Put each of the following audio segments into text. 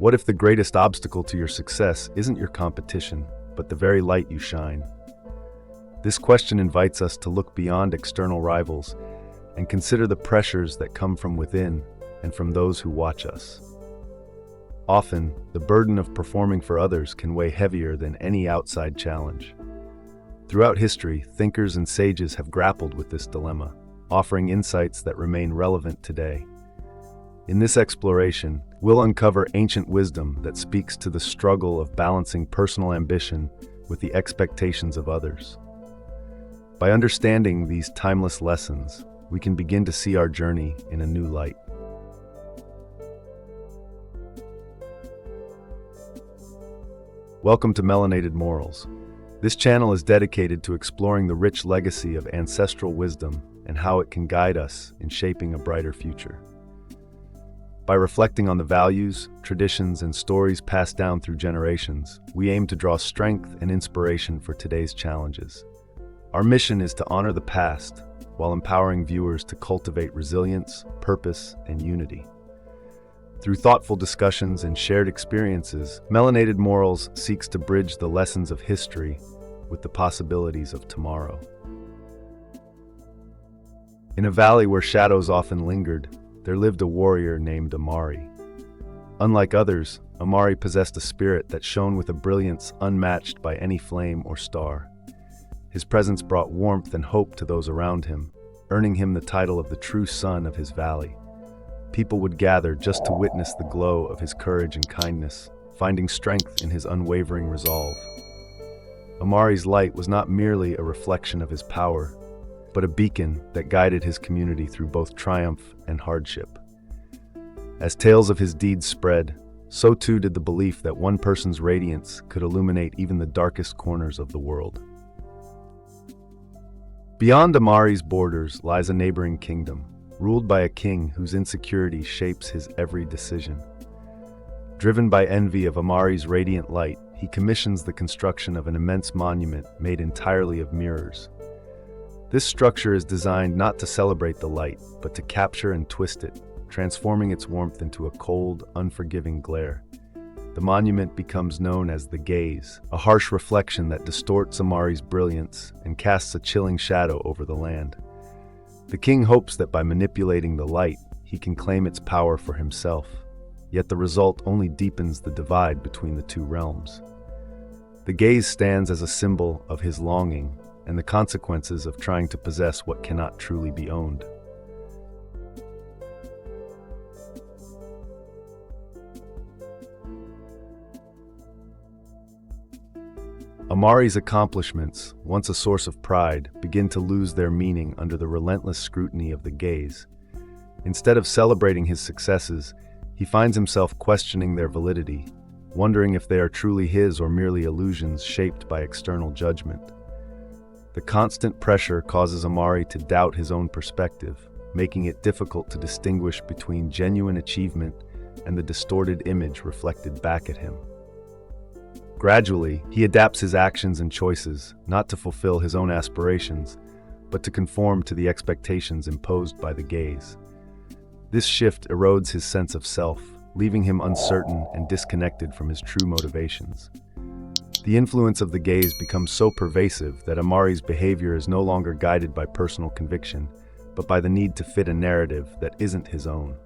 What if the greatest obstacle to your success isn't your competition, but the very light you shine? This question invites us to look beyond external rivals and consider the pressures that come from within and from those who watch us. Often, the burden of performing for others can weigh heavier than any outside challenge. Throughout history, thinkers and sages have grappled with this dilemma, offering insights that remain relevant today. In this exploration, we'll uncover ancient wisdom that speaks to the struggle of balancing personal ambition with the expectations of others. By understanding these timeless lessons, we can begin to see our journey in a new light. Welcome to Melanated Morals. This channel is dedicated to exploring the rich legacy of ancestral wisdom and how it can guide us in shaping a brighter future. By reflecting on the values, traditions, and stories passed down through generations, we aim to draw strength and inspiration for today's challenges. Our mission is to honor the past while empowering viewers to cultivate resilience, purpose, and unity. Through thoughtful discussions and shared experiences, Melanated Morals seeks to bridge the lessons of history with the possibilities of tomorrow. In a valley where shadows often lingered, there lived a warrior named Amari. Unlike others, Amari possessed a spirit that shone with a brilliance unmatched by any flame or star. His presence brought warmth and hope to those around him, earning him the title of the true son of his valley. People would gather just to witness the glow of his courage and kindness, finding strength in his unwavering resolve. Amari's light was not merely a reflection of his power, but a beacon that guided his community through both triumph and hardship. As tales of his deeds spread, so too did the belief that one person's radiance could illuminate even the darkest corners of the world. Beyond Amari's borders lies a neighboring kingdom, ruled by a king whose insecurity shapes his every decision. Driven by envy of Amari's radiant light, he commissions the construction of an immense monument made entirely of mirrors. This structure is designed not to celebrate the light, but to capture and twist it, transforming its warmth into a cold, unforgiving glare. The monument becomes known as the Gaze, a harsh reflection that distorts Amari's brilliance and casts a chilling shadow over the land. The king hopes that by manipulating the light, he can claim its power for himself, yet the result only deepens the divide between the two realms. The Gaze stands as a symbol of his longing and the consequences of trying to possess what cannot truly be owned. Amari's accomplishments, once a source of pride, begin to lose their meaning under the relentless scrutiny of the Gaze. Instead of celebrating his successes, he finds himself questioning their validity, wondering if they are truly his or merely illusions shaped by external judgment. The constant pressure causes Amari to doubt his own perspective, making it difficult to distinguish between genuine achievement and the distorted image reflected back at him. Gradually, he adapts his actions and choices, not to fulfill his own aspirations, but to conform to the expectations imposed by the Gaze. This shift erodes his sense of self, leaving him uncertain and disconnected from his true motivations. The influence of the Gaze becomes so pervasive that Amari's behavior is no longer guided by personal conviction, but by the need to fit a narrative that isn't his own.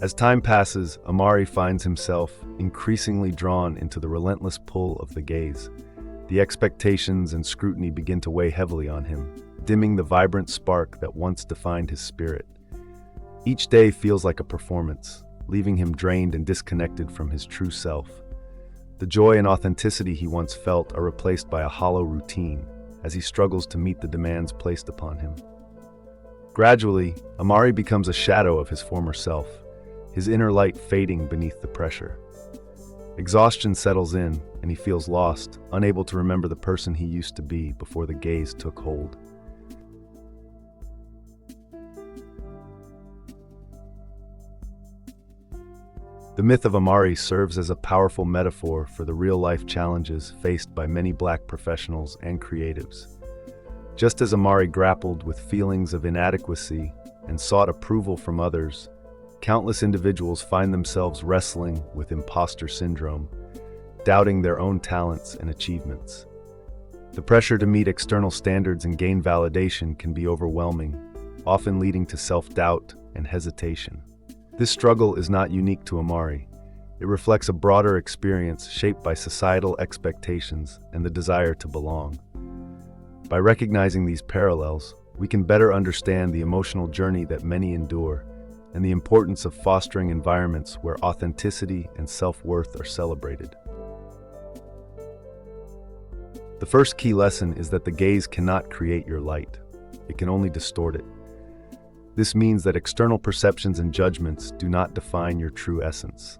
As time passes, Amari finds himself increasingly drawn into the relentless pull of the Gaze. The expectations and scrutiny begin to weigh heavily on him, dimming the vibrant spark that once defined his spirit. Each day feels like a performance, leaving him drained and disconnected from his true self. The joy and authenticity he once felt are replaced by a hollow routine as he struggles to meet the demands placed upon him. Gradually, Amari becomes a shadow of his former self, his inner light fading beneath the pressure. Exhaustion settles in, and he feels lost, unable to remember the person he used to be before the Gaze took hold. The myth of Amari serves as a powerful metaphor for the real-life challenges faced by many Black professionals and creatives. Just as Amari grappled with feelings of inadequacy and sought approval from others, countless individuals find themselves wrestling with imposter syndrome, doubting their own talents and achievements. The pressure to meet external standards and gain validation can be overwhelming, often leading to self-doubt and hesitation. This struggle is not unique to Amari. It reflects a broader experience shaped by societal expectations and the desire to belong. By recognizing these parallels, we can better understand the emotional journey that many endure and the importance of fostering environments where authenticity and self-worth are celebrated. The first key lesson is that the gaze cannot create your light. It can only distort it. This means that external perceptions and judgments do not define your true essence.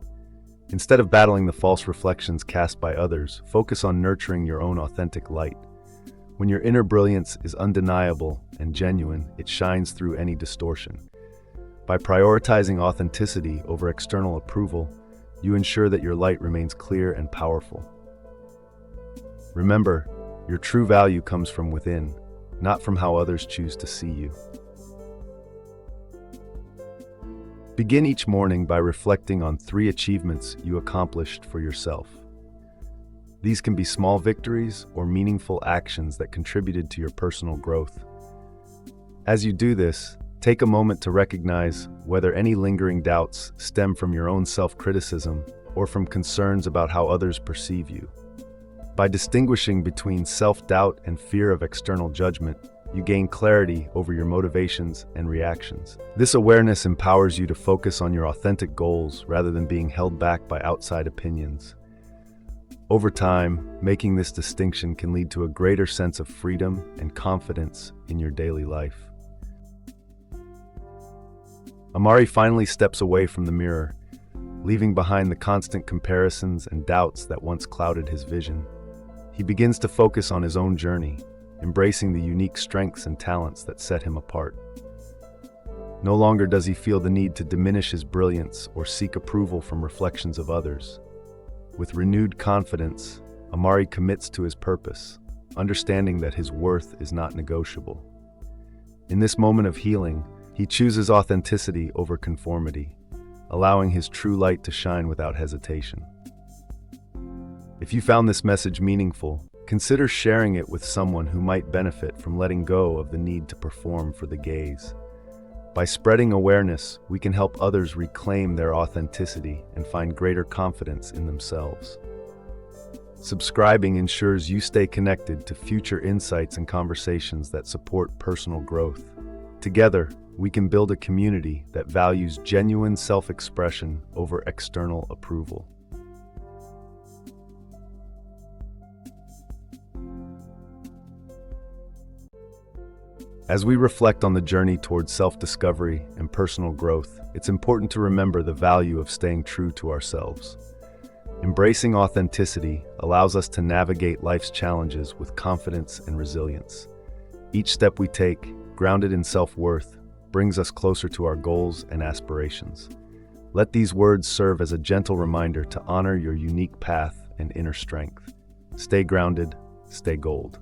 Instead of battling the false reflections cast by others, focus on nurturing your own authentic light. When your inner brilliance is undeniable and genuine, it shines through any distortion. By prioritizing authenticity over external approval, you ensure that your light remains clear and powerful. Remember, your true value comes from within, not from how others choose to see you. Begin each morning by reflecting on 3 achievements you accomplished for yourself. These can be small victories or meaningful actions that contributed to your personal growth. As you do this, take a moment to recognize whether any lingering doubts stem from your own self-criticism or from concerns about how others perceive you. By distinguishing between self-doubt and fear of external judgment, you gain clarity over your motivations and reactions. This awareness empowers you to focus on your authentic goals rather than being held back by outside opinions. Over time, making this distinction can lead to a greater sense of freedom and confidence in your daily life. Amari finally steps away from the mirror, leaving behind the constant comparisons and doubts that once clouded his vision. He begins to focus on his own journey, embracing the unique strengths and talents that set him apart. No longer does he feel the need to diminish his brilliance or seek approval from reflections of others. With renewed confidence, Amari commits to his purpose, understanding that his worth is not negotiable. In this moment of healing, he chooses authenticity over conformity, allowing his true light to shine without hesitation. If you found this message meaningful, consider sharing it with someone who might benefit from letting go of the need to perform for the gaze. By spreading awareness, we can help others reclaim their authenticity and find greater confidence in themselves. Subscribing ensures you stay connected to future insights and conversations that support personal growth. Together, we can build a community that values genuine self-expression over external approval. As we reflect on the journey towards self-discovery and personal growth, it's important to remember the value of staying true to ourselves. Embracing authenticity allows us to navigate life's challenges with confidence and resilience. Each step we take, grounded in self-worth, brings us closer to our goals and aspirations. Let these words serve as a gentle reminder to honor your unique path and inner strength. Stay grounded, stay gold.